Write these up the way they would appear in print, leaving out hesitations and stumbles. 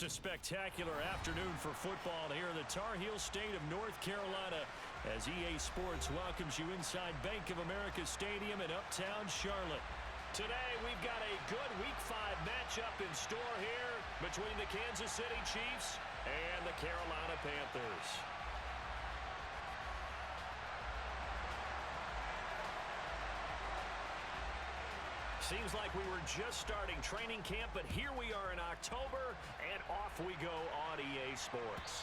Just a spectacular afternoon for football here in the Tar Heel state of North Carolina as EA Sports welcomes you inside Bank of America Stadium in Uptown Charlotte. Today, we've got a good Week 5 matchup in store here between the Kansas City Chiefs and the Carolina Panthers. Seems like we were just starting training camp, but here we are in October, and off we go on EA Sports.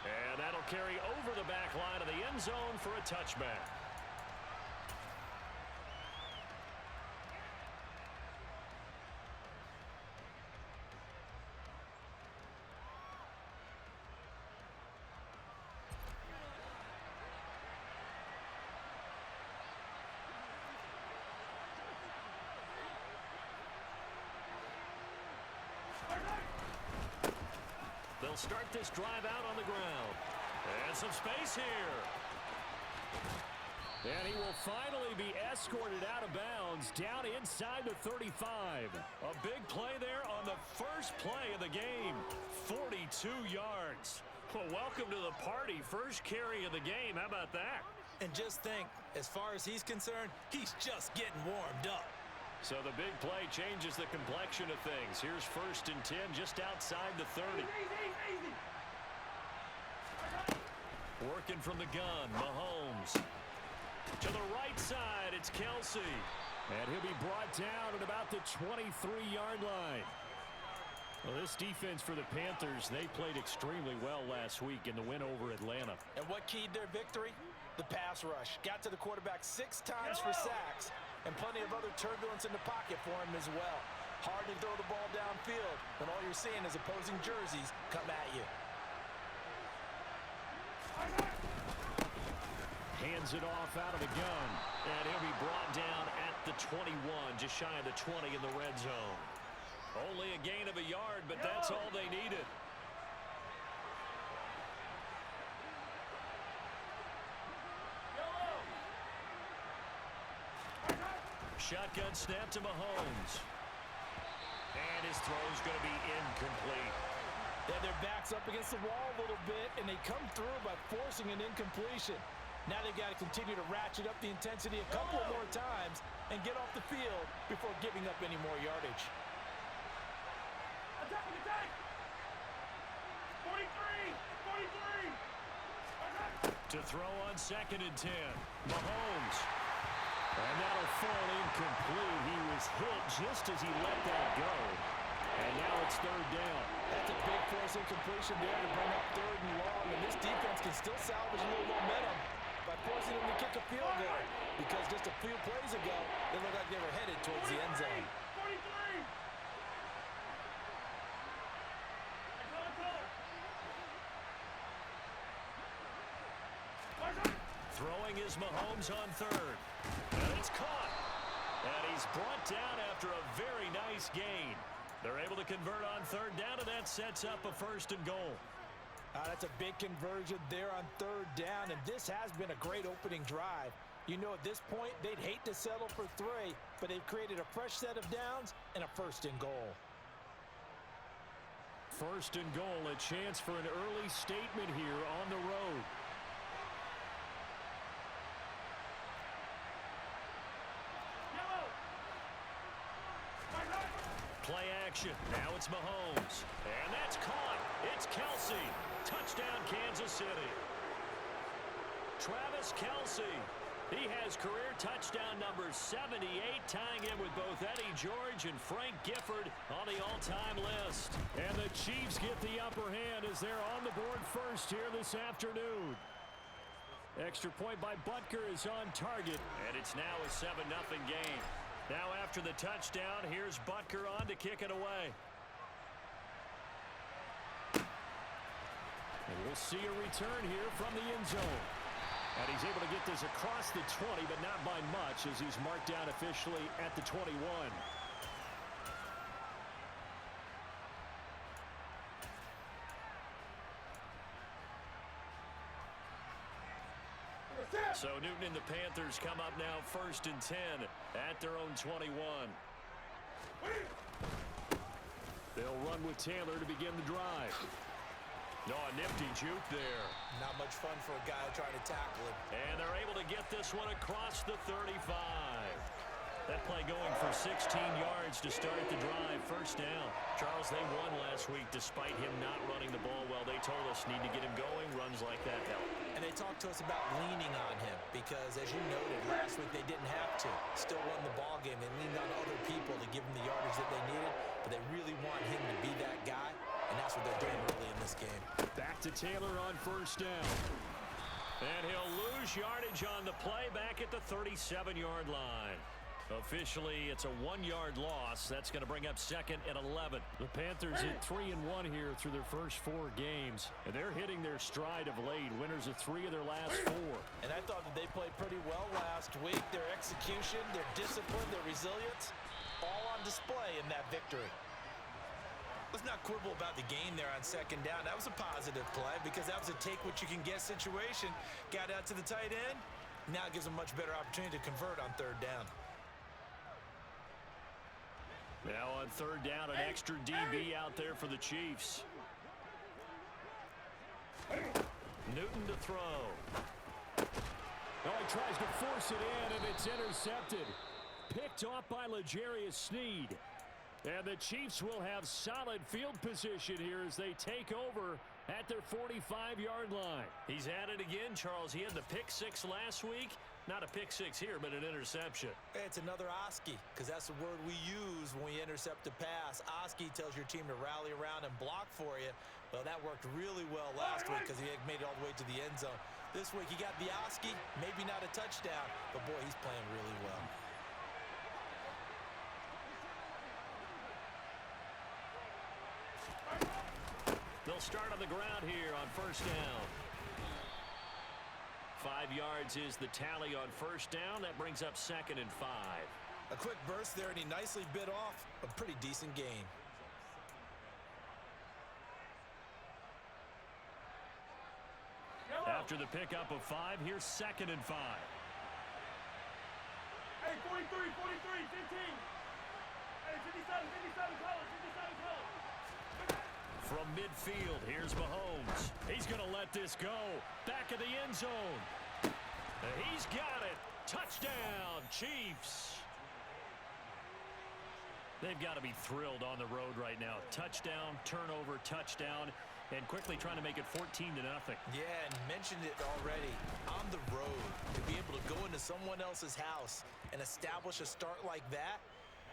And that'll carry over the back line of the end zone for a touchback. They'll start this drive out on the ground. And some space here. And he will finally be escorted out of bounds down inside the 35. A big play there on the first play of the game. 42 yards. Well, welcome to the party. First carry of the game. How about that? And just think, as far as he's concerned, he's just getting warmed up. So the big play changes the complexion of things. Here's 1st and 10 just outside the 30. Working from the gun, Mahomes. To the right side, it's Kelsey. And he'll be brought down at about the 23-yard line. Well, this defense for the Panthers, they played extremely well last week in the win over Atlanta. And what keyed their victory? The pass rush. Got to the quarterback 6 times for sacks. And plenty of other turbulence in the pocket for him as well. Hard to throw the ball downfield when all you're seeing is opposing jerseys come at you. Hands it off out of the gun. And he'll be brought down at the 21, just shy of the 20 in the red zone. Only a gain of a yard, but that's all they needed. Shotgun snap to Mahomes. And his throw's going to be incomplete. They have their backs up against the wall a little bit, and they come through by forcing an incompletion. Now they've got to continue to ratchet up the intensity a couple of more times and get off the field before giving up any more yardage. Attacking, attack! 43! To throw on 2nd and 10. Mahomes. And that'll fall incomplete. He was hit just as he let that go. And now it's 3rd down. That's a big force incompletion there to bring up 3rd and long. And this defense can still salvage a little momentum by forcing them to kick a field goal. Because just a few plays ago, they looked like they were headed towards the end zone. 43! Throwing is Mahomes on 3rd. And it's caught. And he's brought down after a very nice gain. They're able to convert on 3rd down, and that sets up a 1st and goal. That's a big conversion there on 3rd down, and this has been a great opening drive. You know, at this point, they'd hate to settle for 3, but they've created a fresh set of downs and a 1st and goal. 1st and goal, a chance for an early statement here on the road. Play action. Now it's Mahomes. And that's caught. It's Kelsey. Touchdown, Kansas City. Travis Kelsey. He has career touchdown number 78, tying in with both Eddie George and Frank Gifford on the all-time list. And the Chiefs get the upper hand as they're on the board first here this afternoon. Extra point by Butker is on target, and it's now a 7-0 game. Now after the touchdown, here's Butker on to kick it away. And we'll see a return here from the end zone. And he's able to get this across the 20, but not by much as he's marked down officially at the 21. So Newton and the Panthers come up now 1st and 10 at their own 21. They'll run with Taylor to begin the drive. No, a nifty juke there. Not much fun for a guy trying to tackle him. And they're able to get this one across the 35. That play going for 16 yards to start the drive. First down. Charles, they won last week despite him not running the ball well. They told us need to get him going. Runs like that help. And they talked to us about leaning on him because, as you noted, last week they didn't have to. Still won the ball game. They leaned on other people to give them the yardage that they needed, but they really want him to be that guy, and that's what they're doing early in this game. Back to Taylor on first down. And he'll lose yardage on the play back at the 37-yard line. Officially, it's a 1-yard loss. That's going to bring up second and 11. The Panthers at 3-1 here through their first 4 games. And they're hitting their stride of late. Winners of 3 of their last 4. And I thought that they played pretty well last week. Their execution, their discipline, their resilience, all on display in that victory. Let's not quibble about the gain there on second down. That was a positive play because that was a take-what-you-can-get situation. Got out to the tight end. Now it gives them a much better opportunity to convert on third down. Now on third down, an extra DB out there for the Chiefs. Newton to throw. Oh, he tries to force it in, and it's intercepted. Picked off by L'Jarius Sneed. And the Chiefs will have solid field position here as they take over at their 45-yard line. He's at it again, Charles. He had the pick 6 last week. Not a pick 6 here, but an interception. It's another Aesl, because that's the word we use when we intercept a pass. Aesl tells your team to rally around and block for you. Well, that worked really well last week because he made it all the way to the end zone. This week he got the Aesl, maybe not a touchdown, but boy, he's playing really well. They'll start on the ground here on first down. 5 yards is the tally on first down. That brings up second and 5. A quick burst there, and he nicely bit off a pretty decent gain. After the pickup of 5, here's second and 5. Hey, 43, 43, 15. Hey, 57, 57, colors, 57, colors. From midfield, here's Mahomes. He's going to let this go. Back of the end zone. He's got it. Touchdown, Chiefs. They've got to be thrilled on the road right now. Touchdown, turnover, touchdown, and quickly trying to make it 14-0. Yeah, and mentioned it already. On the road, to be able to go into someone else's house and establish a start like that,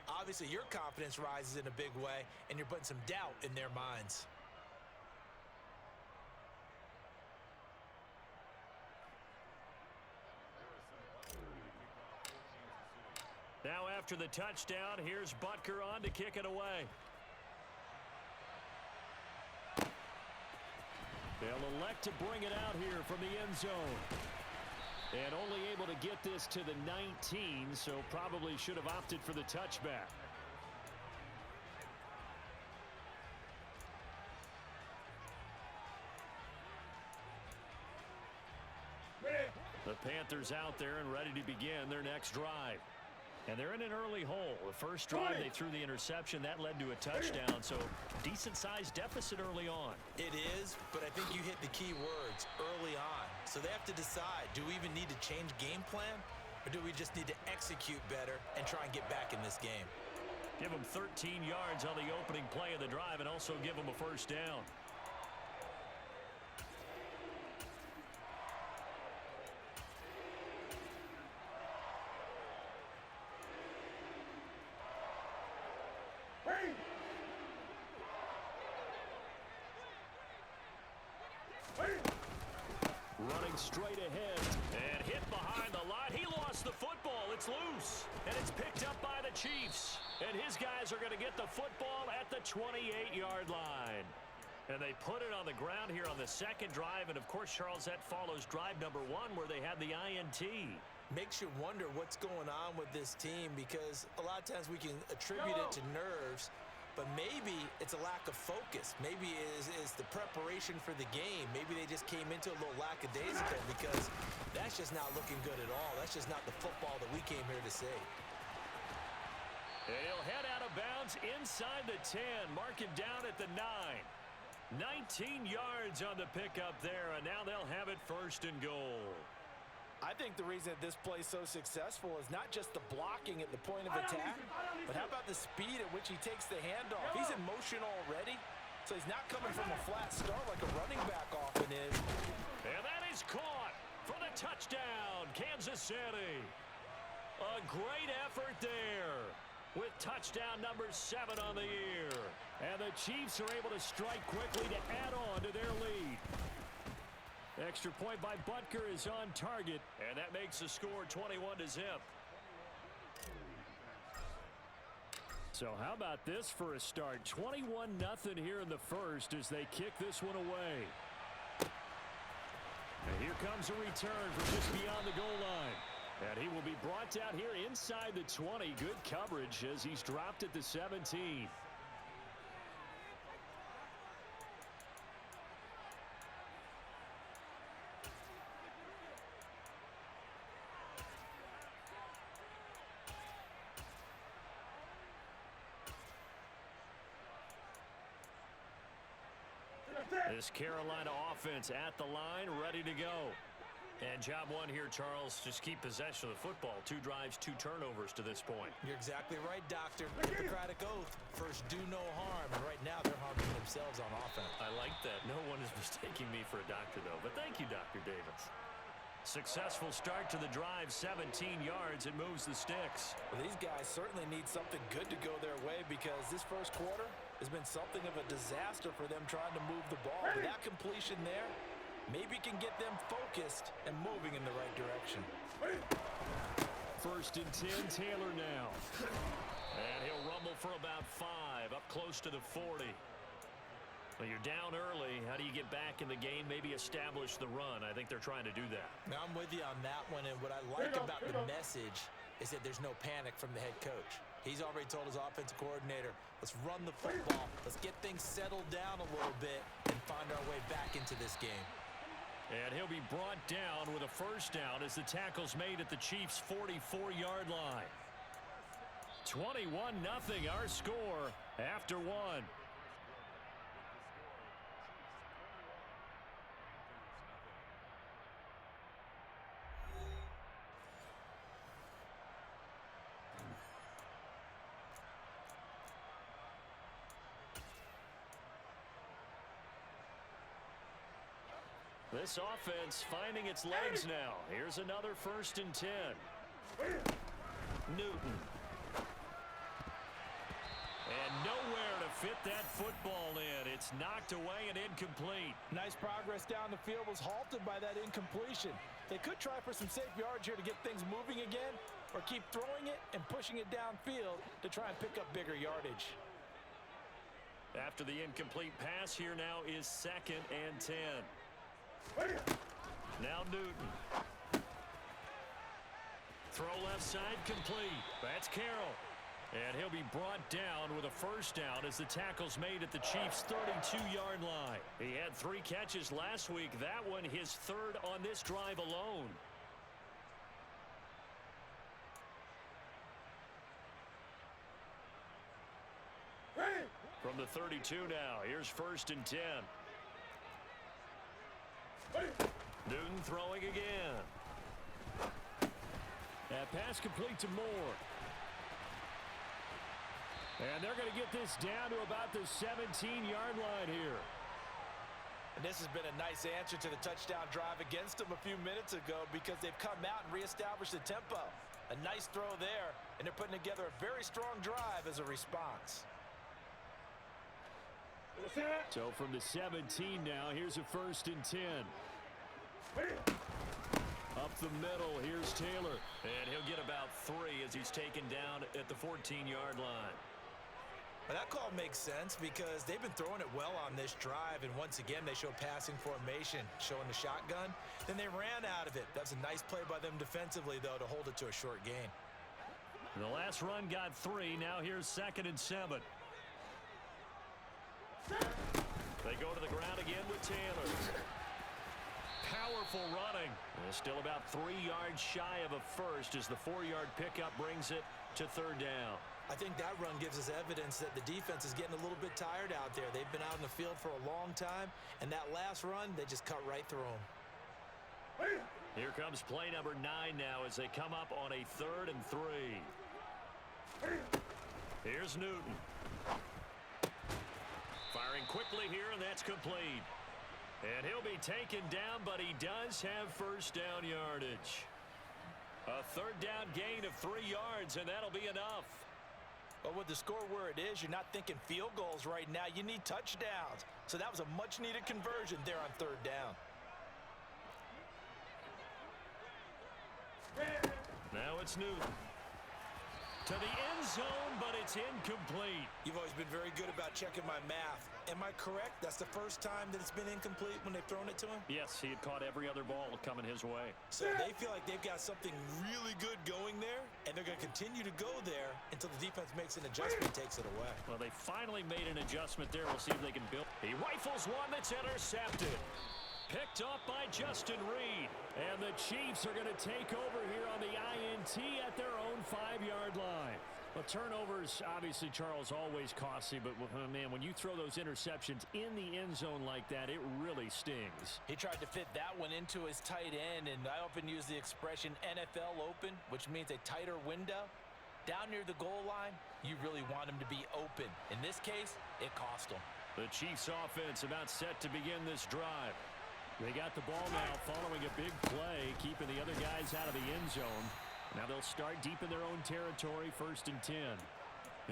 obviously your confidence rises in a big way, and you're putting some doubt in their minds. Now after the touchdown, here's Butker on to kick it away. They'll elect to bring it out here from the end zone. And only able to get this to the 19, so probably should have opted for the touchback. The Panthers out there and ready to begin their next drive. And they're in an early hole. The first drive, they threw the interception. That led to a touchdown, so decent-sized deficit early on. It is, but I think you hit the key words, early on. So they have to decide, do we even need to change game plan, or do we just need to execute better and try and get back in this game? Give them 13 yards on the opening play of the drive and also give them a first down. Running straight ahead and hit behind the line. He lost the football. It's loose. And it's picked up by the Chiefs. And his guys are going to get the football at the 28-yard line. And they put it on the ground here on the second drive. And, of course, Charles, that follows drive number 1 where they had the INT. Makes you wonder what's going on with this team because a lot of times we can attribute it to nerves, but maybe it's a lack of focus. Maybe it's the preparation for the game. Maybe they just came into a little lackadaisical because that's just not looking good at all. That's just not the football that we came here to see. And he'll head out of bounds inside the 10, marking down at the 9. 19 yards on the pickup there, and now they'll have it first and goal. I think the reason that this play is so successful is not just the blocking at the point of attack, but how about the speed at which he takes the handoff? He's in motion already, so he's not coming from a flat start like a running back often is. And that is caught for the touchdown, Kansas City. A great effort there with touchdown number 7 on the year. And the Chiefs are able to strike quickly to add on to their lead. Extra point by Butker is on target, and that makes the score 21-0. So how about this for a start? 21-0 here in the first as they kick this one away. And here comes a return from just beyond the goal line. And he will be brought down here inside the 20. Good coverage as he's dropped at the 17. This Carolina offense at the line, ready to go. And job one here, Charles, just keep possession of the football. 2 drives, 2 turnovers to this point. You're exactly right, Doctor. Hippocratic oath. First, do no harm. And right now, they're harming themselves on offense. I like that. No one is mistaking me for a doctor, though. But thank you, Dr. Davis. Successful start to the drive, 17 yards. It moves the sticks. Well, these guys certainly need something good to go their way because this first quarter has been something of a disaster for them trying to move the ball. But that completion there maybe can get them focused and moving in the right direction. First and 10, Taylor now. And he'll rumble for about 5, up close to the 40. Well, you're down early. How do you get back in the game? Maybe establish the run. I think they're trying to do that. Now, I'm with you on that one, and what I like about the message is that there's no panic from the head coach. He's already told his offensive coordinator, let's run the football, let's get things settled down a little bit and find our way back into this game. And he'll be brought down with a first down as the tackle's made at the Chiefs' 44-yard line. 21-0 our score after 1. This offense finding its legs now. Here's another first and 10. Newton. And nowhere to fit that football in. It's knocked away and incomplete. Nice progress down the field was halted by that incompletion. They could try for some safe yards here to get things moving again, or keep throwing it and pushing it downfield to try and pick up bigger yardage. After the incomplete pass, here now is 2nd and 10. Now Newton. Throw left side complete. That's Carroll. And he'll be brought down with a first down as the tackle's made at the Chiefs' 32-yard line. He had 3 catches last week. That one his 3rd on this drive alone. From the 32 now, here's first and 10. Newton throwing again. That pass complete to Moore. And they're going to get this down to about the 17-yard line here. And this has been a nice answer to the touchdown drive against them a few minutes ago because they've come out and reestablished the tempo. A nice throw there, and they're putting together a very strong drive as a response. So from the 17 now, here's a first and 10. Up the middle, here's Taylor. And he'll get about 3 as he's taken down at the 14-yard line. Well, that call makes sense because they've been throwing it well on this drive, and once again they show passing formation, showing the shotgun. Then they ran out of it. That's a nice play by them defensively, though, to hold it to a short gain. The last run got 3. Now here's 2nd and 7. They go to the ground again with Taylor. Powerful running. And still about 3 yards shy of a first as the 4-yard pickup brings it to 3rd down. I think that run gives us evidence that the defense is getting a little bit tired out there. They've been out in the field for a long time, and that last run, they just cut right through them. Here comes play number 9 now as they come up on a 3rd and 3. Here's Newton. Firing quickly here, and that's complete. And he'll be taken down, but he does have first down yardage. A 3rd down gain of 3 yards, and that'll be enough. But with the score where it is, you're not thinking field goals right now. You need touchdowns. So that was a much-needed conversion there on 3rd down. Now it's Newton. To the end zone, but it's incomplete. You've always been very good about checking my math. Am I correct? That's the first time that it's been incomplete when they've thrown it to him? Yes, he had caught every other ball coming his way. So they feel like they've got something really good going there, and they're going to continue to go there until the defense makes an adjustment and takes it away. Well, they finally made an adjustment there. We'll see if they can build. He rifles one that's intercepted. Picked up by Justin Reed. And the Chiefs are going to take over here on the INT at their own 5-yard line. Well, turnovers, obviously, Charles, always costly. But, man, when you throw those interceptions in the end zone like that, it really stings. He tried to fit that one into his tight end, and I often use the expression NFL open, which means a tighter window. Down near the goal line, you really want him to be open. In this case, it cost him. The Chiefs offense about set to begin this drive. They got the ball now following a big play, keeping the other guys out of the end zone. Now they'll start deep in their own territory, 1st and 10.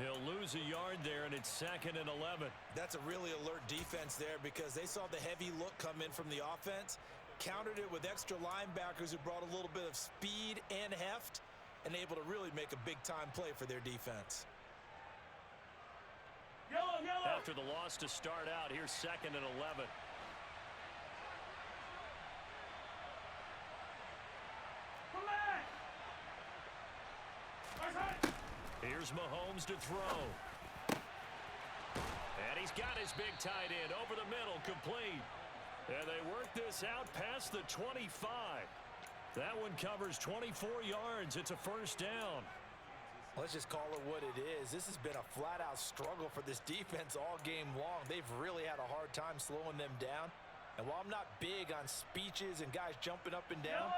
He'll lose a yard there, and it's 2nd and 11. That's a really alert defense there because they saw the heavy look come in from the offense, countered it with extra linebackers who brought a little bit of speed and heft, and able to really make a big-time play for their defense. Yellow, yellow. After the loss to start out, here's 2nd and 11. Here's Mahomes to throw. And he's got his big tight end over the middle, complete. And they work this out past the 25. That one covers 24 yards. It's a 1st down. Let's just call it what it is. This has been a flat-out struggle for this defense all game long. They've really had a hard time slowing them down. And while I'm not big on speeches and guys jumping up and down,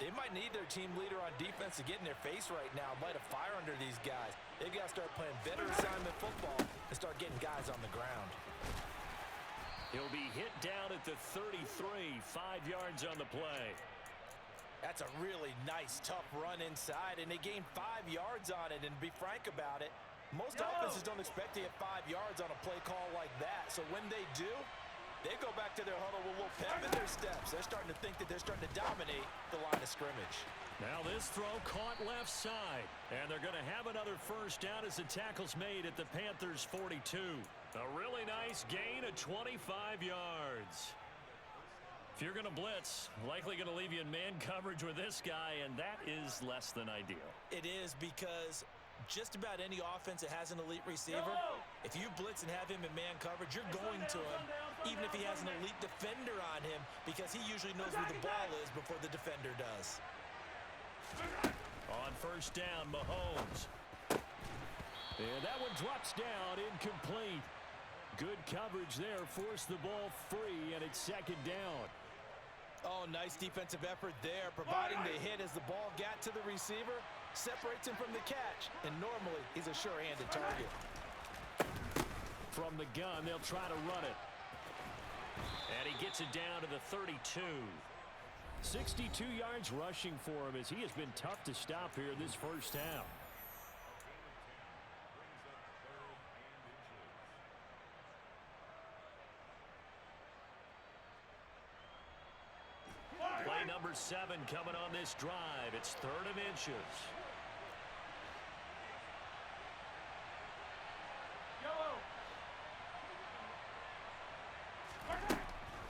they might need their team leader on defense to get in their face right now and light a fire under these guys. They've got to start playing better assignment football and start getting guys on the ground. He'll be hit down at the 33, 5 yards on the play. That's a really nice, tough run inside, and they gained 5 yards on it. And to be frank about it, most offenses don't expect to get 5 yards on a play call like that. So when they do, they go back to their huddle with a little pep in their steps. They're starting to think that they're starting to dominate the line of scrimmage. Now this throw caught left side. And they're going to have another 1st down as the tackle's made at the Panthers' 42. A really nice gain of 25 yards. If you're going to blitz, likely going to leave you in man coverage with this guy, and that is less than ideal. It is because just about any offense that has an elite receiver, if you blitz and have him in man coverage, you're going to him, even if he has an elite defender on him, because he usually knows where the ball is before the defender does. On 1st down, Mahomes. And that one drops down, incomplete. Good coverage there, forced the ball free, and it's 2nd down. Oh, nice defensive effort there, providing the hit as the ball got to the receiver, separates him from the catch, and normally he's a sure-handed target. From the gun, they'll try to run it. And he gets it down to the 32. 62 yards rushing for him as he has been tough to stop here this 1st half. Play number 7 coming on this drive. It's 3rd and inches.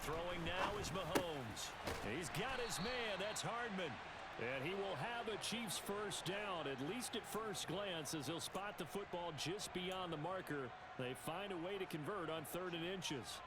Throwing now is Mahomes. He's got his man. That's Hardman. And he will have a Chiefs 1st down, at least at first glance, as he'll spot the football just beyond the marker. They find a way to convert on 3rd and inches.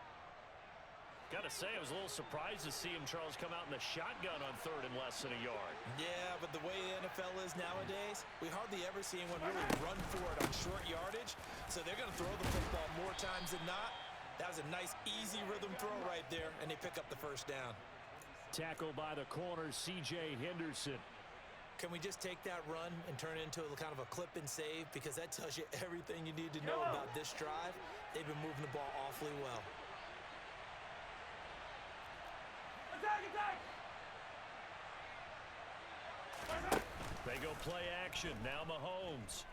Gotta say, I was a little surprised to see him, Charles, come out in the shotgun on third and less than a yard. Yeah, but the way the NFL is nowadays, we hardly ever see anyone really run for it on short yardage. So they're going to throw the football more times than not. That was a nice, easy rhythm throw right there, and they pick up the first down. Tackled by the corner, C.J. Henderson. Can we just take that run and turn it into a kind of a clip and save? Because that tells you everything you need to know about this drive. They've been moving the ball awfully well. Attack! They go play action. Now Mahomes.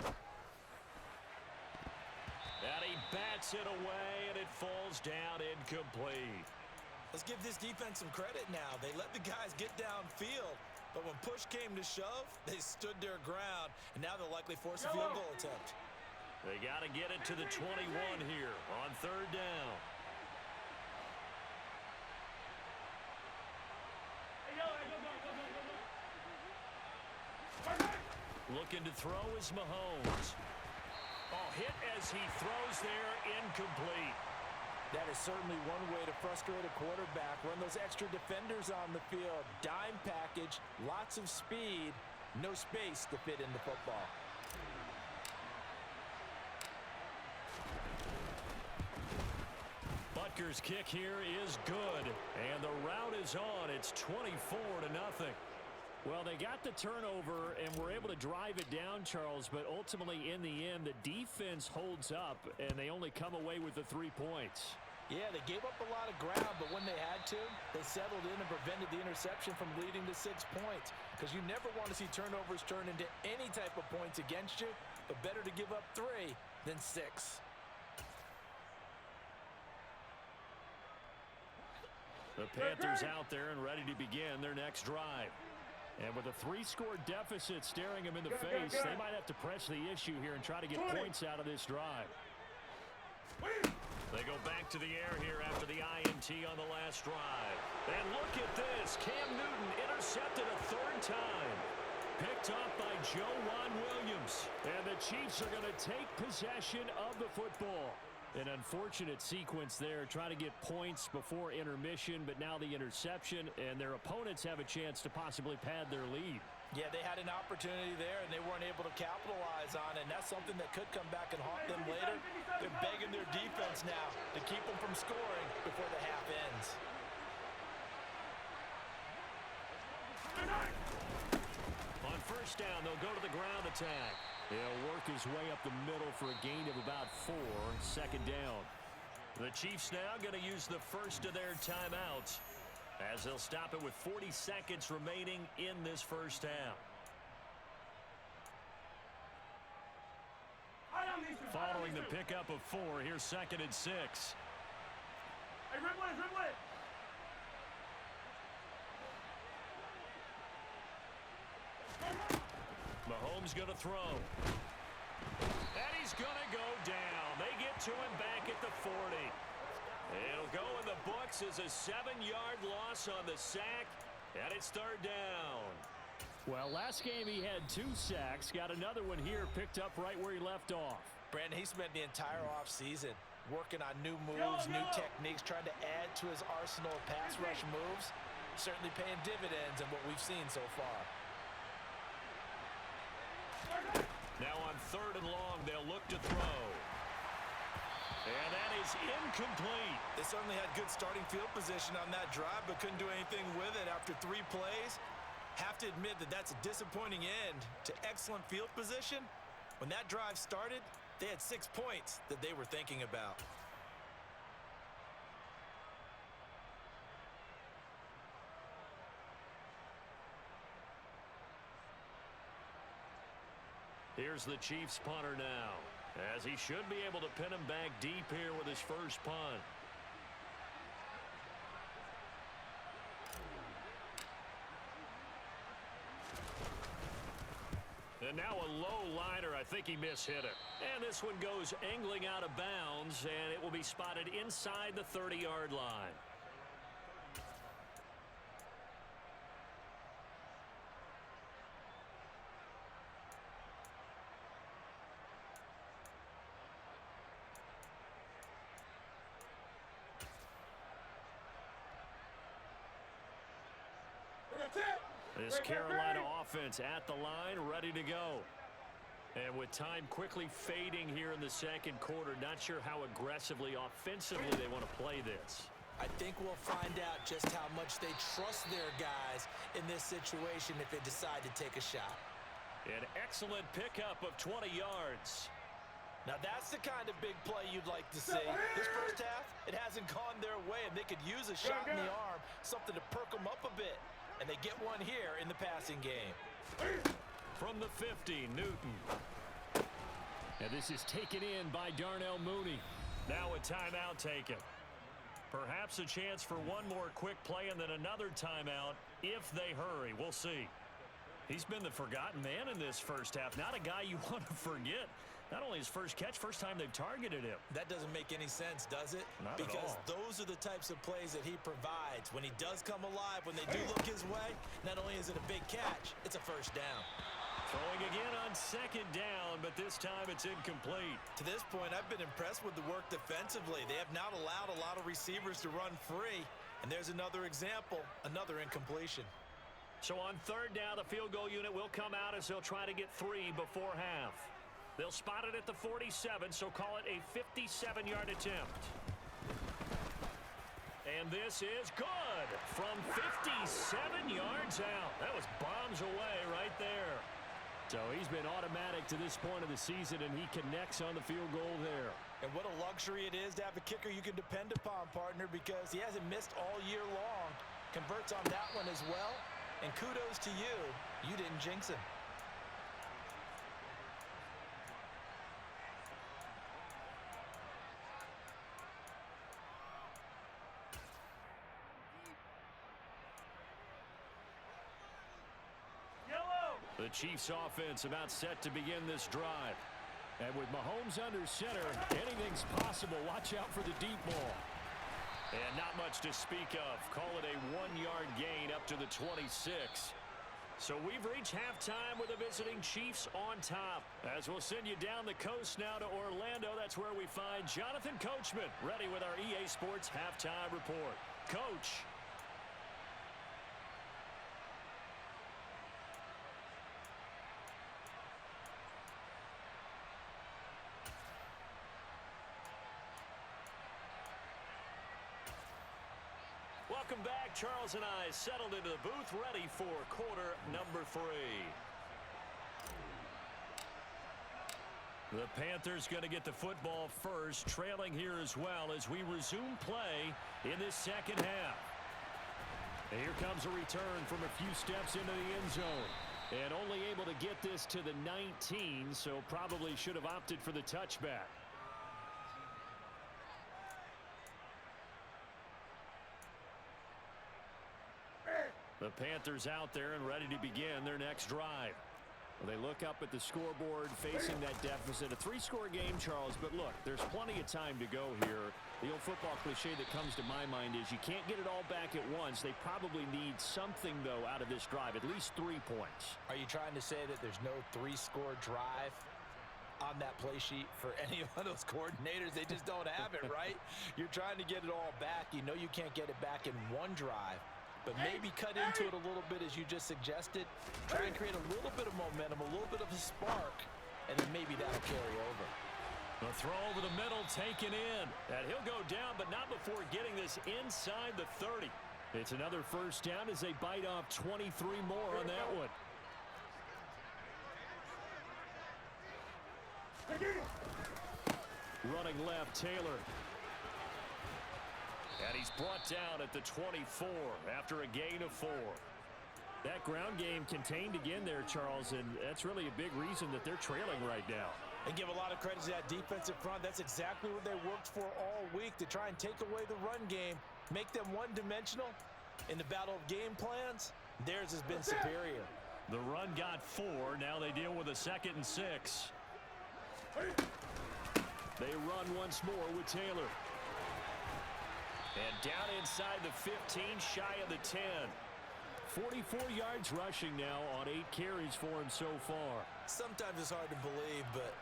And he bats it away, and it falls down incomplete. Let's give this defense some credit now. They let the guys get downfield, but when push came to shove, they stood their ground, and now they'll likely force a field goal attempt. They got to get it to the 21 here on third down. Looking to throw is Mahomes. Oh, hit as he throws there, incomplete. That is certainly one way to frustrate a quarterback. Run those extra defenders on the field. Dime package, lots of speed, no space to fit in the football. Butker's kick here is good, and the route is on. It's 24-0. Well, they got the turnover and were able to drive it down, Charles, but ultimately in the end, the defense holds up, and they only come away with the 3 points. Yeah, they gave up a lot of ground, but when they had to, they settled in and prevented the interception from leading to 6 points. Because you never want to see turnovers turn into any type of points against you, but better to give up 3 than 6. The Panthers out there and ready to begin their next drive. And with a 3-score deficit staring them in the face, they might have to press the issue here and try to get points out of this drive. They go back to the air here after the INT on the last drive. And look at this. Cam Newton intercepted a 3rd time. Picked off by Joejuan Williams. And the Chiefs are going to take possession of the football. An unfortunate sequence there, trying to get points before intermission, but now the interception, and their opponents have a chance to possibly pad their lead. Yeah, they had an opportunity there, and they weren't able to capitalize on it, and that's something that could come back and haunt them later. They're begging their defense now to keep them from scoring before the half ends. On first down, they'll go to the ground attack. He'll work his way up the middle for a gain of about 4, 2nd down. The Chiefs now going to use the first of their timeouts as they'll stop it with 40 seconds remaining in this first half. Following the pickup of 4, here's 2nd and 6. Hey, Rimwood! Mahomes going to throw. And he's going to go down. They get to him back at the 40. It'll go in the books as a 7-yard loss on the sack, and it's 3rd down. Well, last game he had 2 sacks. Got another one here, picked up right where he left off. Brandon, he spent the entire offseason working on new moves, new techniques, trying to add to his arsenal of pass rush moves. Certainly paying dividends in what we've seen so far. Now on 3rd and long, they'll look to throw. And that is incomplete. They certainly had good starting field position on that drive, but couldn't do anything with it after 3 plays. Have to admit that that's a disappointing end to excellent field position. When that drive started, they had 6 points that they were thinking about. Here's the Chiefs punter now, as he should be able to pin him back deep here with his first punt. And now a low liner. I think he mishit it. And this one goes angling out of bounds, and it will be spotted inside the 30-yard line. This Carolina offense at the line, ready to go. And with time quickly fading here in the second quarter, not sure how aggressively, offensively they want to play this. I think we'll find out just how much they trust their guys in this situation if they decide to take a shot. An excellent pickup of 20 yards. Now that's the kind of big play you'd like to see. This first half, it hasn't gone their way, and they could use a shot in the arm, something to perk them up a bit. And they get one here in the passing game. From the 50, Newton. And this is taken in by Darnell Mooney. Now a timeout taken. Perhaps a chance for one more quick play and then another timeout if they hurry. We'll see. He's been the forgotten man in this first half. Not a guy you want to forget. Not only his first catch, first time they've targeted him. That doesn't make any sense, does it? Not because at all. Those are the types of plays that he provides. When he does come alive, when they do look his way, not only is it a big catch, it's a first down. Throwing again on second down, but this time it's incomplete. To this point, I've been impressed with the work defensively. They have not allowed a lot of receivers to run free. And there's another example, another incompletion. So on third down, the field goal unit will come out as they'll try to get 3 before half. They'll spot it at the 47, so call it a 57-yard attempt. And this is good from 57 yards out. That was bombs away right there. So he's been automatic to this point of the season, and he connects on the field goal there. And what a luxury it is to have a kicker you can depend upon, partner, because he hasn't missed all year long. Converts on that one as well. And kudos to you. You didn't jinx him. The Chiefs offense about set to begin this drive. And with Mahomes under center, anything's possible. Watch out for the deep ball. And not much to speak of. Call it a 1-yard gain up to the 26. So we've reached halftime with the visiting Chiefs on top. As we'll send you down the coast now to Orlando, that's where we find Jonathan Coachman, ready with our EA Sports halftime report. Coach. Welcome back. Charles and I settled into the booth, ready for quarter number 3. The Panthers going to get the football first, trailing here as well as we resume play in this second half. And here comes a return from a few steps into the end zone. And only able to get this to the 19, so probably should have opted for the touchback. The Panthers out there and ready to begin their next drive. Well, they look up at the scoreboard facing that deficit. A 3-score game, Charles, but look, there's plenty of time to go here. The old football cliche that comes to my mind is you can't get it all back at once. They probably need something, though, out of this drive, at least 3 points. Are you trying to say that there's no 3-score drive on that play sheet for any of those coordinators? They just don't have it, right? You're trying to get it all back. You know you can't get it back in one drive. But maybe cut into it a little bit as you just suggested. Try and create a little bit of momentum, a little bit of a spark, and then maybe that'll carry over. The throw over the middle taken in. And he'll go down, but not before getting this inside the 30. It's another first down as they bite off 23 more on that one. Running left, Taylor. And he's brought down at the 24 after a gain of 4. That ground game contained again there, Charles, and that's really a big reason that they're trailing right now. And give a lot of credit to that defensive front. That's exactly what they worked for all week, to try and take away the run game, make them one-dimensional. In the battle of game plans, theirs has been superior. The run got 4. Now they deal with a 2nd and 6. They run once more with Taylor. And down inside the 15, shy of the 10. 44 yards rushing now on 8 carries for him so far. Sometimes it's hard to believe, but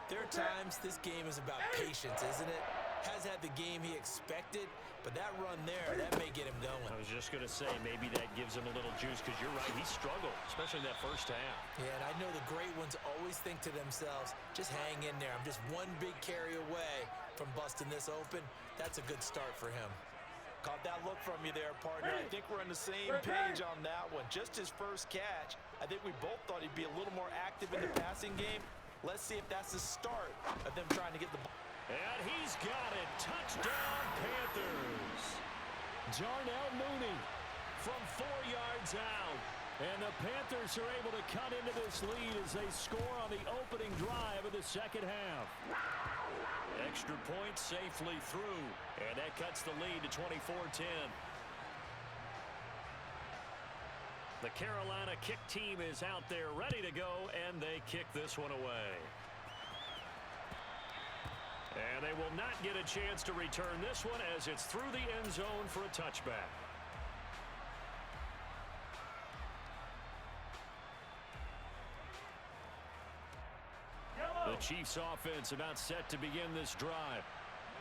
there are times this game is about patience, isn't it? Has had the game he expected, but that run there, that may get him going. I was just going to say, maybe that gives him a little juice, because you're right, he struggled, especially in that first half. Yeah, and I know the great ones always think to themselves, just hang in there. I'm just one big carry away from busting this open. That's a good start for him. Caught that look from you there, partner. I think we're on the same page on that one. Just his first catch. I think we both thought he'd be a little more active in the passing game. Let's see if that's the start of them trying to get the ball. And he's got it. Touchdown, Panthers. Darnell Mooney from 4 yards out. And the Panthers are able to cut into this lead as they score on the opening drive of the second half. Extra point safely through. And that cuts the lead to 24-10. The Carolina kick team is out there ready to go, and they kick this one away. And they will not get a chance to return this one as it's through the end zone for a touchback. The Chiefs offense about set to begin this drive.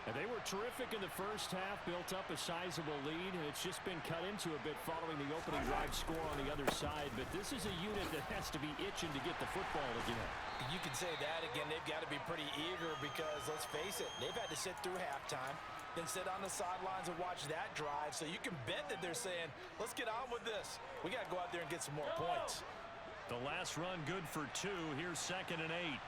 And they were terrific in the first half, built up a sizable lead, and it's just been cut into a bit following the opening drive score on the other side. But this is a unit that has to be itching to get the football again. You can say that again. They've got to be pretty eager because, let's face it, they've had to sit through halftime, then sit on the sidelines and watch that drive. So you can bet that they're saying, let's get on with this. We got to go out there and get some more points. The last run good for 2. Here's 2nd and 8.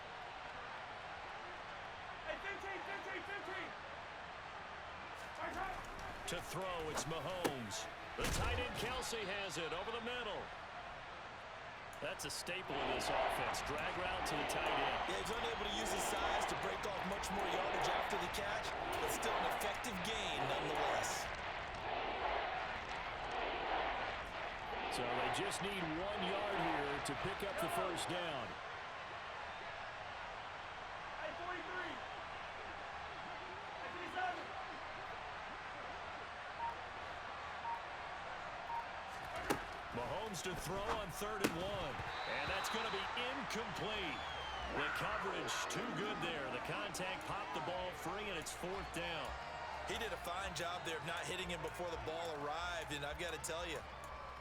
To throw, it's Mahomes. The tight end Kelsey has it over the middle. That's a staple of this offense. Drag route to the tight end. Yeah, he's unable to use his size to break off much more yardage after the catch, but still an effective gain nonetheless. So they just need 1 yard here to pick up the first down. Mahomes to throw on 3rd and 1. And that's going to be incomplete. The coverage too good there. The contact popped the ball free, and it's 4th down. He did a fine job there of not hitting him before the ball arrived, and I've got to tell you,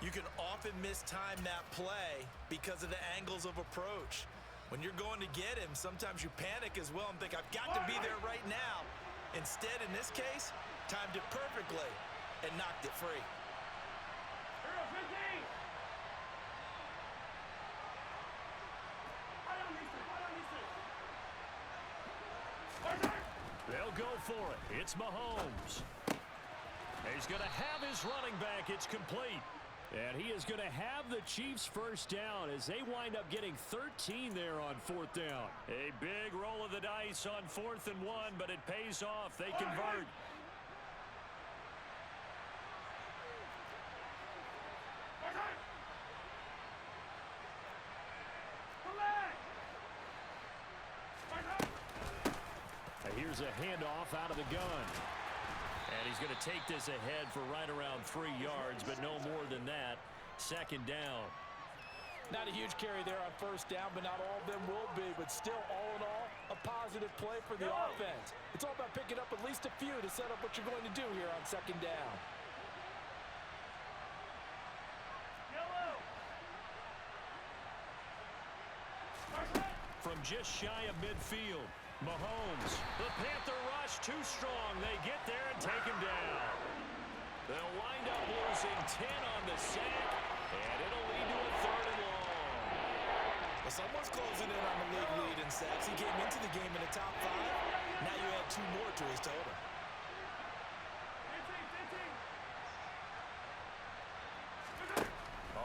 you can often mistime that play because of the angles of approach. When you're going to get him, sometimes you panic as well and think, I've got to be there right now. Instead, in this case, timed it perfectly and knocked it free. They'll go for it. It's Mahomes. He's going to have his running back. It's complete. And he is going to have the Chiefs first down as they wind up getting 13 there on 4th down. A big roll of the dice on 4th and 1, but it pays off. They convert. Here's a handoff out of the gun. And he's going to take this ahead for right around 3 yards, but no more than that. 2nd down. Not a huge carry there on 1st down, but not all of them will be. But still, all in all, a positive play for the offense. It's all about picking up at least a few to set up what you're going to do here on 2nd down. From just shy of midfield, Mahomes. The Panther rush too strong. They get there and take him down. They'll wind up losing 10 on the sack, and it'll lead to a 3rd and long. Well, someone's closing in on the league lead in sacks. He came into the game in the top 5. Now you add 2 more to his total.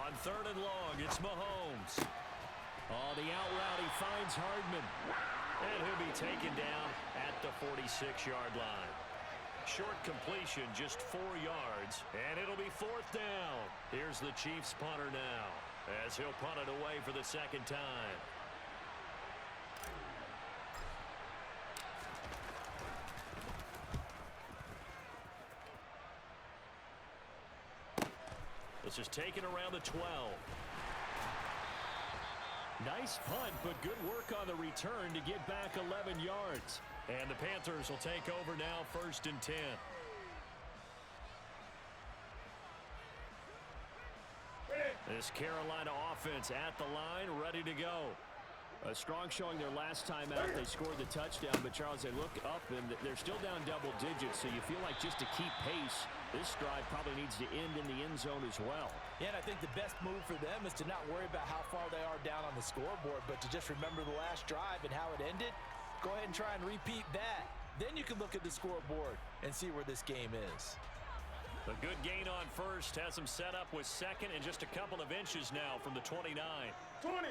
On 3rd and long, it's Mahomes. On the out route, he finds Hardman. And he'll be taken down at the 46-yard line. Short completion, just 4 yards, and it'll be 4th down. Here's the Chiefs punter now, as he'll punt it away for the 2nd time. This is taken around the 12. Nice punt, but good work on the return to get back 11 yards. And the Panthers will take over now, 1st and 10. This Carolina offense at the line, ready to go. A strong showing their last time out. They scored the touchdown, but Charles, they look up and they're still down double digits, so you feel like just to keep pace, this drive probably needs to end in the end zone as well. Yeah, and I think the best move for them is to not worry about how far they are down on the scoreboard, but to just remember the last drive and how it ended. Go ahead and try and repeat that. Then you can look at the scoreboard and see where this game is. A good gain on first has them set up with second and just a couple of inches now from the 29. 20.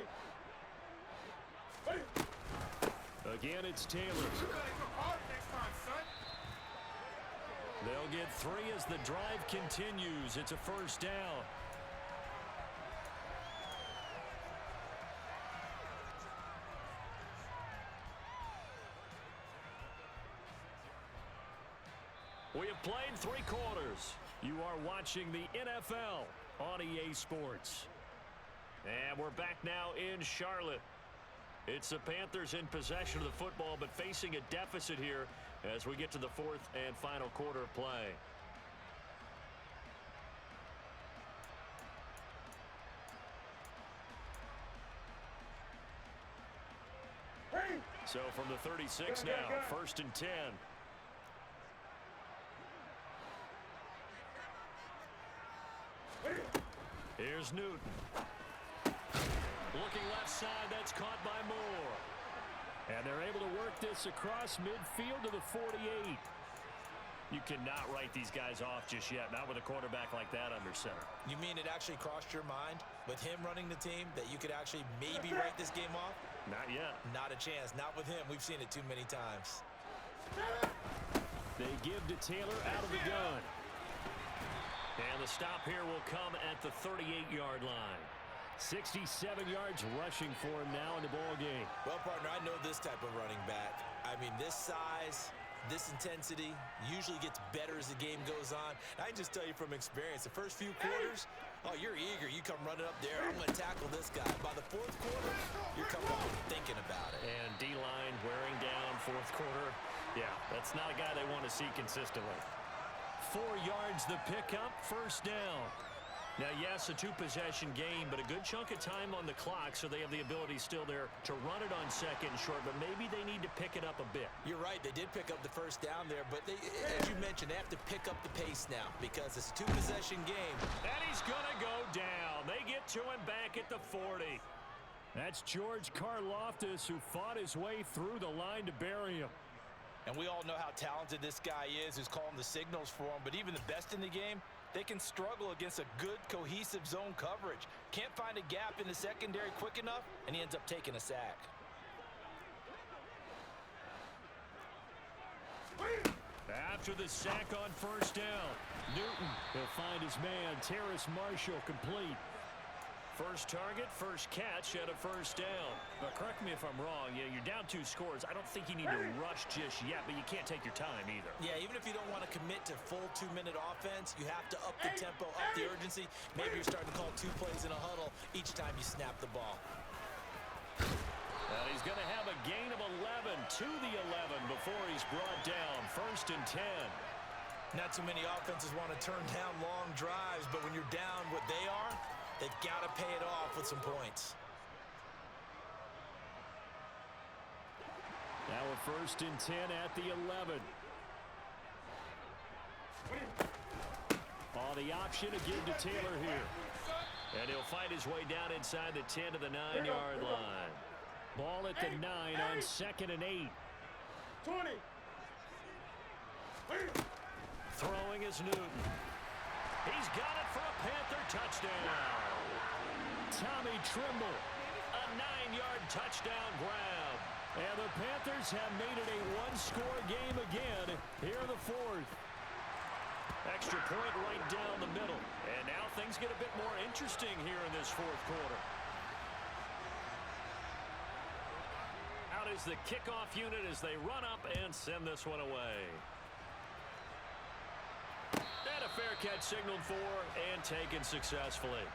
Again, it's Taylor. They'll get 3 as the drive continues. It's a first down. We have played 3 quarters. You are watching the NFL on EA Sports. And we're back now in Charlotte. It's the Panthers in possession of the football, but facing a deficit here as we get to the 4th and final quarter of play. So from the 36 now, 1st and 10. Here's Newton. Looking left side, that's caught by Moore. And they're able to work this across midfield to the 48. You cannot write these guys off just yet, not with a quarterback like that under center. You mean it actually crossed your mind with him running the team that you could actually maybe write this game off? Not yet. Not a chance. Not with him. We've seen it too many times. They give to Taylor out of the gun. And the stop here will come at the 38-yard line. 67 yards rushing for him now in the ball game. Well, partner, I know this type of running back. I mean, this size, this intensity usually gets better as the game goes on. I can just tell you from experience, the first few quarters, oh, you're eager. You come running up there, I'm going to tackle this guy. By the 4th quarter, you're coming up and thinking about it. And D-line wearing down 4th quarter. Yeah, that's not a guy they want to see consistently. 4 yards the pickup, first down. Now, yes, a 2-possession game, but a good chunk of time on the clock, so they have the ability still there to run it on 2nd and short, but maybe they need to pick it up a bit. You're right. They did pick up the first down there, but they, as you mentioned, they have to pick up the pace now because it's a 2-possession game. And he's going to go down. They get to him back at the 40. That's George Karlaftis, who fought his way through the line to bury him. And we all know how talented this guy is, who's calling the signals for him, but even the best in the game, they can struggle against a good, cohesive zone coverage. Can't find a gap in the secondary quick enough, and he ends up taking a sack. After the sack on first down, Newton will find his man, Terrace Marshall, complete. First target, first catch at a first down. But correct me if I'm wrong. Yeah, you're down 2 scores. I don't think you need to rush just yet, but you can't take your time either. Yeah, even if you don't want to commit to full 2-minute offense, you have to up the tempo, up the urgency. Maybe you're starting to call 2 plays in a huddle each time you snap the ball. And he's going to have a gain of 11 to the 11 before he's brought down. 1st and 10. Not too many offenses want to turn down long drives, but when you're down what they are, they've got to pay it off with some points. Now a 1st and 10 at the 11. On the option to give to Taylor here. And he'll fight his way down inside the 10 to the 9-yard line. Ball at the 9 on 2nd and 8. 20. Throwing is Newton. He's got it for a Panther touchdown. Tommy Trimble, a 9-yard touchdown grab. And the Panthers have made it a 1-score game again here in the 4th. Extra point right down the middle. And now things get a bit more interesting here in this 4th quarter. Out is the kickoff unit as they run up and send this one away. And a fair catch signaled for and taken successfully.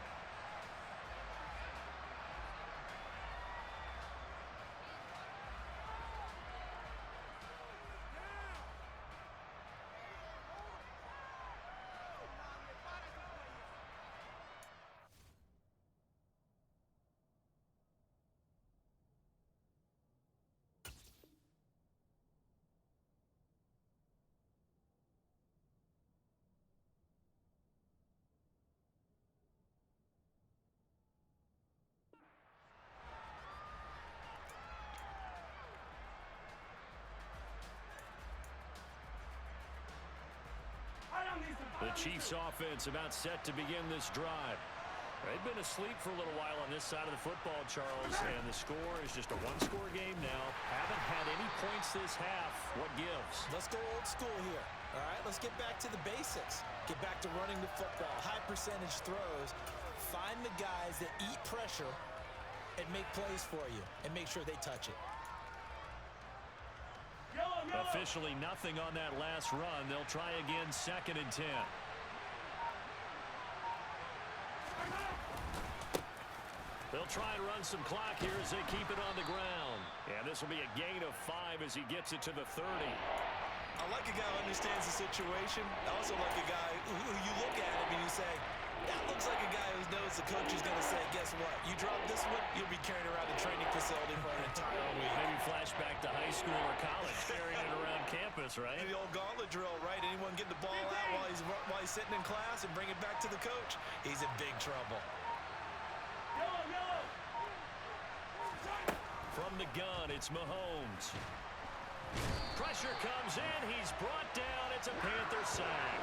The Chiefs offense about set to begin this drive. They've been asleep for a little while on this side of the football, Charles, and the score is just a one-score game now. Haven't had any points this half. What gives? Let's go old school here. All right, let's get back to the basics. Get back to running the football, high percentage throws. Find the guys that eat pressure and make plays for you and make sure they touch it. Officially nothing on that last run. They'll try again, 2nd and 10. They'll try and run some clock here as they keep it on the ground. And this will be a gain of 5 as he gets it to the 30. I like a guy who understands the situation. I also like a guy who you look at him and you say, that looks like a guy who knows the coach is going to say, guess what? You drop this one, you'll be carrying around the training facility for an entire week. Maybe flashback to high school or college, carrying it around campus, right? The old gauntlet drill, right? Anyone get the ball out while he's sitting in class and bring it back to the coach? He's in big trouble. From the gun, it's Mahomes. Pressure comes in. He's brought down. It's a Panther sack.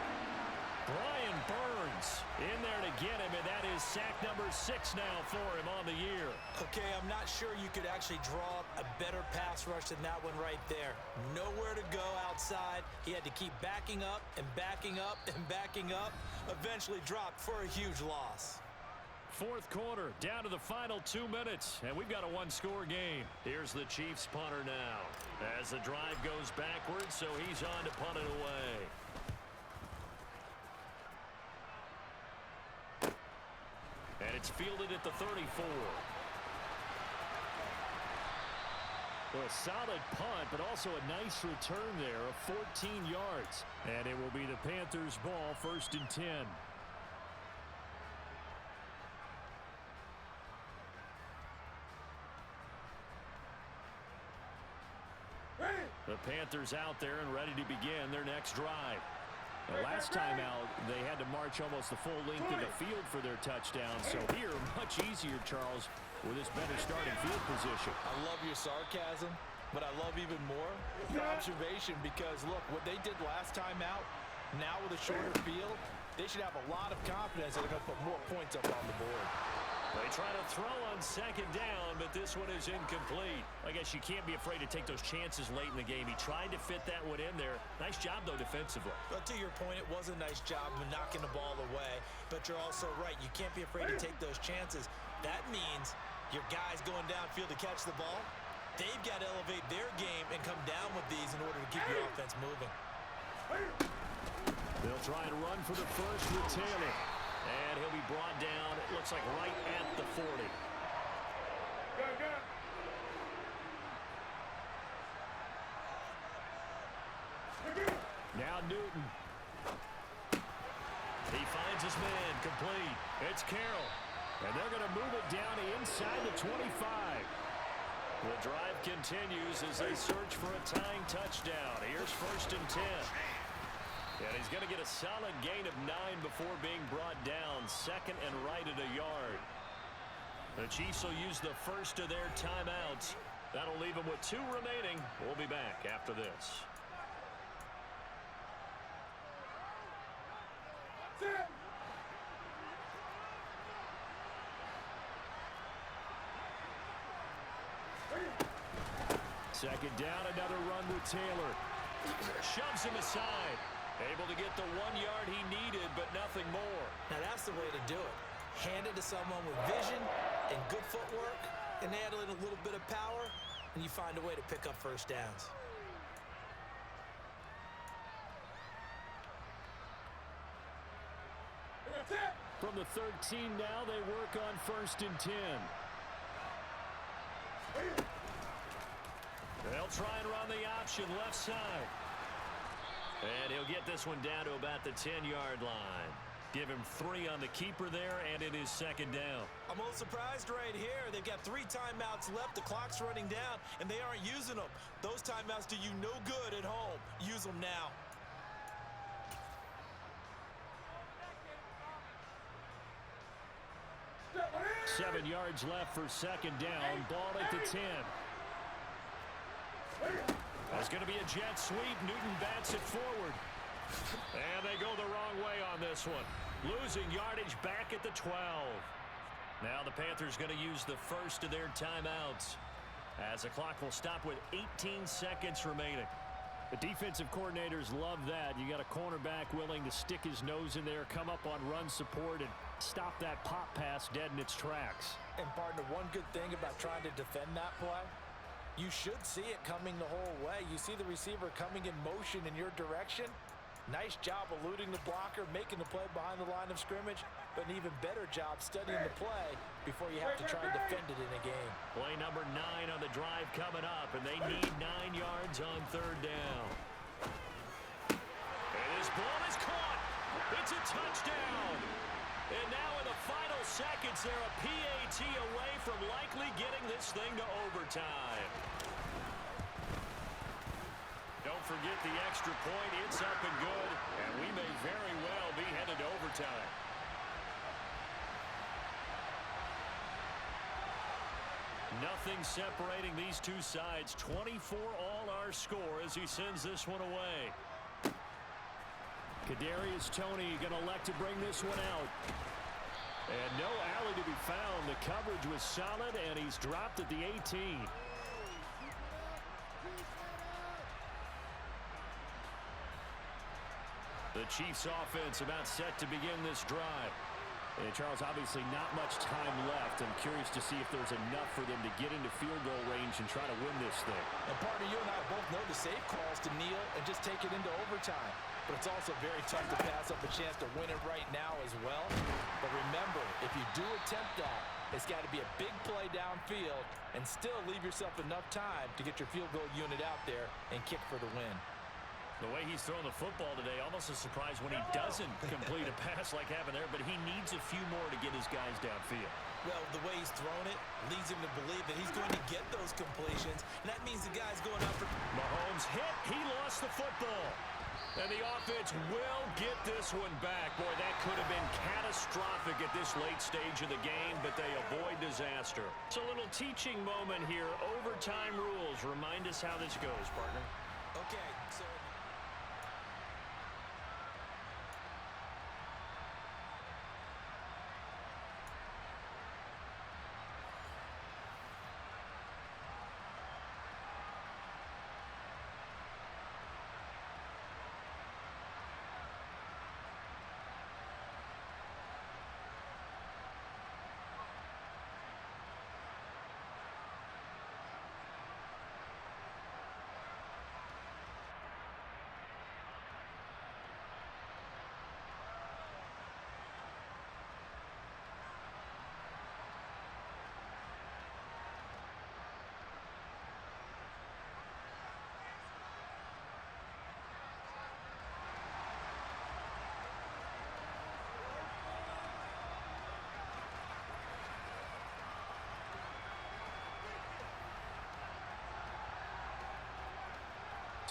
Brian Burns in there to get him, and that is sack number 6 now for him on the year. Okay, I'm not sure you could actually draw up a better pass rush than that one right there. Nowhere to go outside. He had to keep backing up and backing up and backing up. Eventually dropped for a huge loss. 4th quarter, down to the final 2 minutes, and we've got a one-score game. Here's the Chiefs punter now. As the drive goes backwards, so he's on to punt it away. And it's fielded at the 34. Well, a solid punt, but also a nice return there of 14 yards. And it will be the Panthers' ball, 1st and 10. The Panthers out there and ready to begin their next drive. The last time out, they had to march almost the full length of the field for their touchdown. So here, much easier, Charles, with this better starting field position. I love your sarcasm, but I love even more your observation because, look, what they did last time out, now with a shorter field, they should have a lot of confidence that they're going to put more points up on the board. They try to throw on 2nd down, but this one is incomplete. I guess you can't be afraid to take those chances late in the game. He tried to fit that one in there. Nice job, though, defensively. But to your point, it was a nice job of knocking the ball away. But you're also right. You can't be afraid to take those chances. That means your guys going downfield to catch the ball, they've got to elevate their game and come down with these in order to keep your offense moving. They'll try and run for the first with Taylor. And he'll be brought down, it looks like right at the 40. Now Newton. He finds his man, complete. It's Carroll. And they're going to move it down to inside the 25. The drive continues as they search for a tying touchdown. Here's 1st and 10. And he's going to get a solid gain of 9 before being brought down. 2nd and right at a yard. The Chiefs will use the first of their timeouts. That'll leave them with 2 remaining. We'll be back after this. Second down, another run with Taylor. Shoves him aside. Able to get the 1 yard he needed, but nothing more. Now that's the way to do it. Hand it to someone with vision and good footwork, and add in a little bit of power, and you find a way to pick up 1st downs. From the 13 now, they work on 1st and 10. They'll try and run the option left side. And he'll get this one down to about the 10-yard line. Give him 3 on the keeper there, and it is 2nd down. I'm a little surprised right here. They've got 3 timeouts left. The clock's running down, and they aren't using them. Those timeouts do you no good at home. Use them now. Seven yards left for 2nd down. Ball at the 10. There's going to be a jet sweep. Newton bats it forward. And they go the wrong way this one. Losing yardage back at the 12. Now the Panthers going to use the first of their timeouts, as the clock will stop with 18 seconds remaining. The defensive coordinators love that. You got a cornerback willing to stick his nose in there, come up on run support, and stop that pop pass dead in its tracks. And partner, one good thing about trying to defend that play, you should see it coming the whole way. You see the receiver coming in motion in your direction. Nice job eluding the blocker, making the play behind the line of scrimmage, but an even better job studying the play before you have to try and defend it in a game. Play number 9 on the drive coming up, and they need 9 yards on third down. And his ball is caught. It's a touchdown. And now in the final seconds, they're a PAT away from likely getting this thing to overtime. Don't forget the extra point. It's up and good, and we may very well be headed to overtime. Nothing separating these two sides. 24 all our score as he sends this one away. Kadarius Toney going to elect to bring this one out. And no alley to be found. The coverage was solid, and he's dropped at the 18. The Chiefs offense about set to begin this drive. And Charles, obviously not much time left. I'm curious to see if there's enough for them to get into field goal range and try to win this thing. And partner, you and I both know the safe calls to kneel and just take it into overtime. But it's also very tough to pass up a chance to win it right now as well. But remember, if you do attempt that, it's got to be a big play downfield and still leave yourself enough time to get your field goal unit out there and kick for the win. The way he's throwing the football today, almost a surprise when he doesn't complete a pass like happened there, but he needs a few more to get his guys downfield. Well, the way he's thrown it leads him to believe that he's going to get those completions, and that means the guy's going out for... Mahomes hit. He lost the football. And the offense will get this one back. Boy, that could have been catastrophic at this late stage of the game, but they avoid disaster. It's a little teaching moment here. Overtime rules. Remind us how this goes, partner. Okay, so...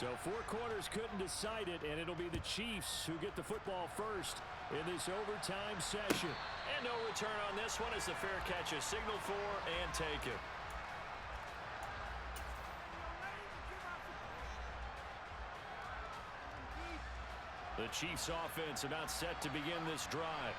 So 4 quarters couldn't decide it, and it'll be the Chiefs who get the football first in this overtime session. And no return on this one as the fair catch is signaled for and taken. The Chiefs offense about set to begin this drive.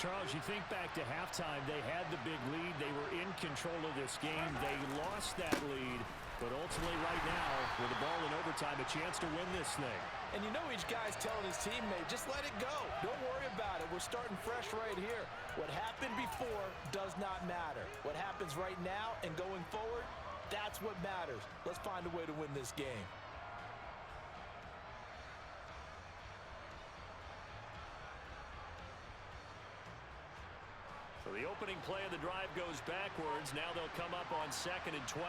Charles, you think back to halftime, they had the big lead. They were in control of this game. They lost that lead. But ultimately right now, with the ball in overtime, a chance to win this thing. And you know each guy's telling his teammate, just let it go. Don't worry about it. We're starting fresh right here. What happened before does not matter. What happens right now and going forward, that's what matters. Let's find a way to win this game. So the opening play of the drive goes backwards. Now they'll come up on 2nd and 12.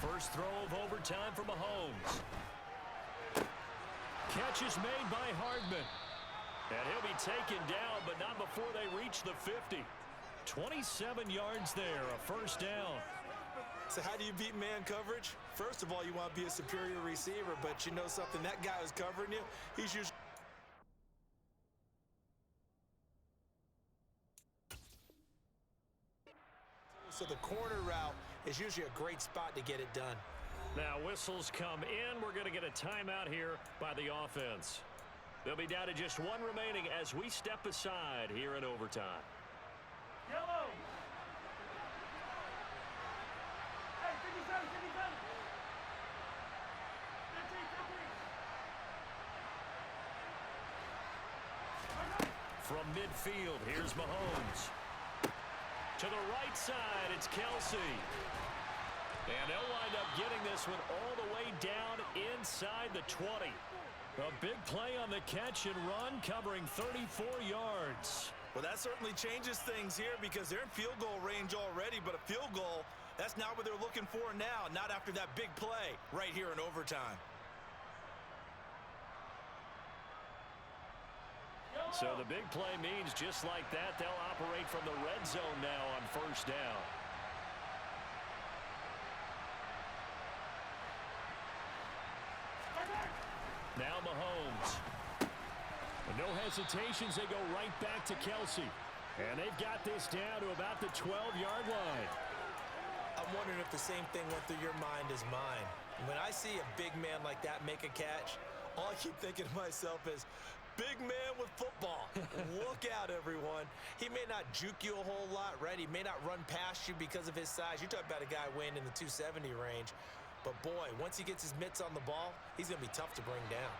First throw of overtime for Mahomes. Catch is made by Hardman. And he'll be taken down, but not before they reach the 50. 27 yards there, a first down. So how do you beat man coverage? First of all, you want to be a superior receiver, but you know something, that guy who's covering you, he's usually... So the corner route is usually a great spot to get it done. Now whistles come in. We're going to get a timeout here by the offense. They'll be down to just one remaining as we step aside here in overtime. Yellow. Hey, 57, 57. 15, 15. From midfield, here's Mahomes. To the right side, it's Kelsey. And they'll wind up getting this one all the way down inside the 20. A big play on the catch and run, covering 34 yards. Well, that certainly changes things here because they're in field goal range already, but a field goal, that's not what they're looking for now, not after that big play right here in overtime. So the big play means just like that, they'll operate from the red zone now on first down. Now Mahomes. And no hesitations, they go right back to Kelsey. And they've got this down to about the 12-yard line. I'm wondering if the same thing went through your mind as mine. When I see a big man like that make a catch, all I keep thinking to myself is, big man with football. Look out, everyone. He may not juke you a whole lot, right? He may not run past you because of his size. You're talking about a guy weighing in the 270 range. But, boy, once he gets his mitts on the ball, he's going to be tough to bring down.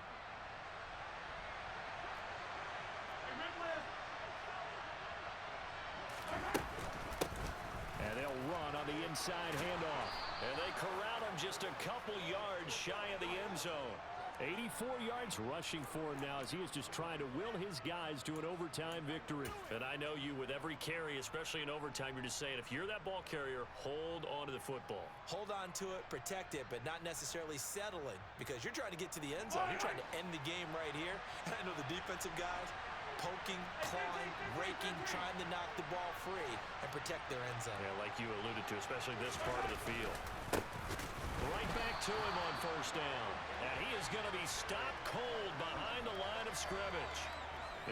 And they'll run on the inside handoff. And they corral him just a couple yards shy of the end zone. 84 yards rushing for him now as he is just trying to will his guys to an overtime victory. And I know you, with every carry, especially in overtime, you're just saying, if you're that ball carrier, hold on to the football. Hold on to it, protect it, but not necessarily settling because you're trying to get to the end zone. You're trying to end the game right here. And I know the defensive guys poking, clawing, raking, trying to knock the ball free and protect their end zone. Yeah, like you alluded to, especially this part of the field. Right back to him on first down. And he is going to be stopped cold behind the line of scrimmage.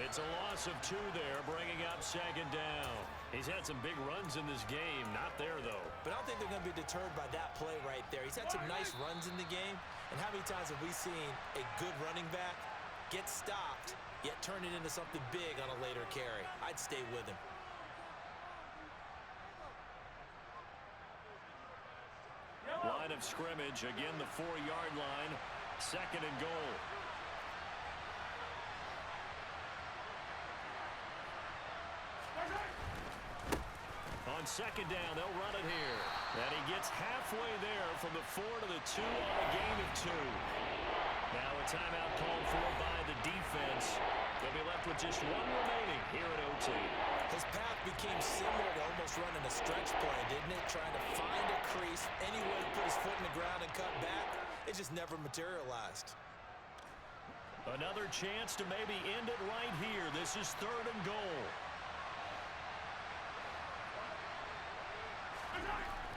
It's a loss of 2 there, bringing up second down. He's had some big runs in this game. Not there, though. But I don't think they're going to be deterred by that play right there. He's had some nice runs in the game. And how many times have we seen a good running back get stopped, yet turn it into something big on a later carry? I'd stay with him. Line of scrimmage, again the 4-yard line, second and goal. On second down, they'll run it here. And he gets halfway there from the 4 to the 2 on a gain of 2. Now a timeout called for by the defense. They'll be left with just 1 remaining here at OT. His path became similar to almost running a stretch play, didn't it? Trying to find a crease, any way to put his foot in the ground and cut back. It just never materialized. Another chance to maybe end it right here. This is third and goal.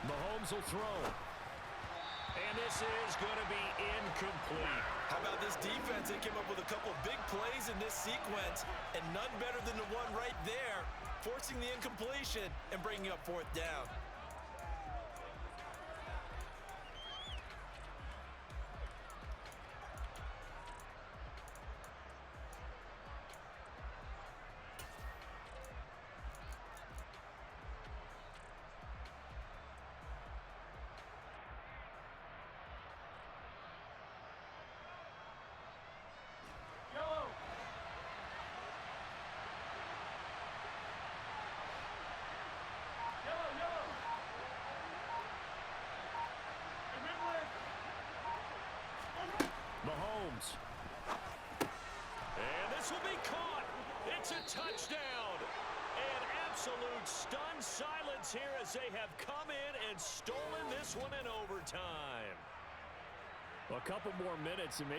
Mahomes will throw. And this is going to be incomplete. How about this defense? They came up with a couple of big plays in this sequence, and none better than the one right there, forcing the incompletion and bringing up fourth down. Mahomes. And this will be caught. It's a touchdown. And absolute stunned silence here as they have come in and stolen this one in overtime. A couple more minutes and maybe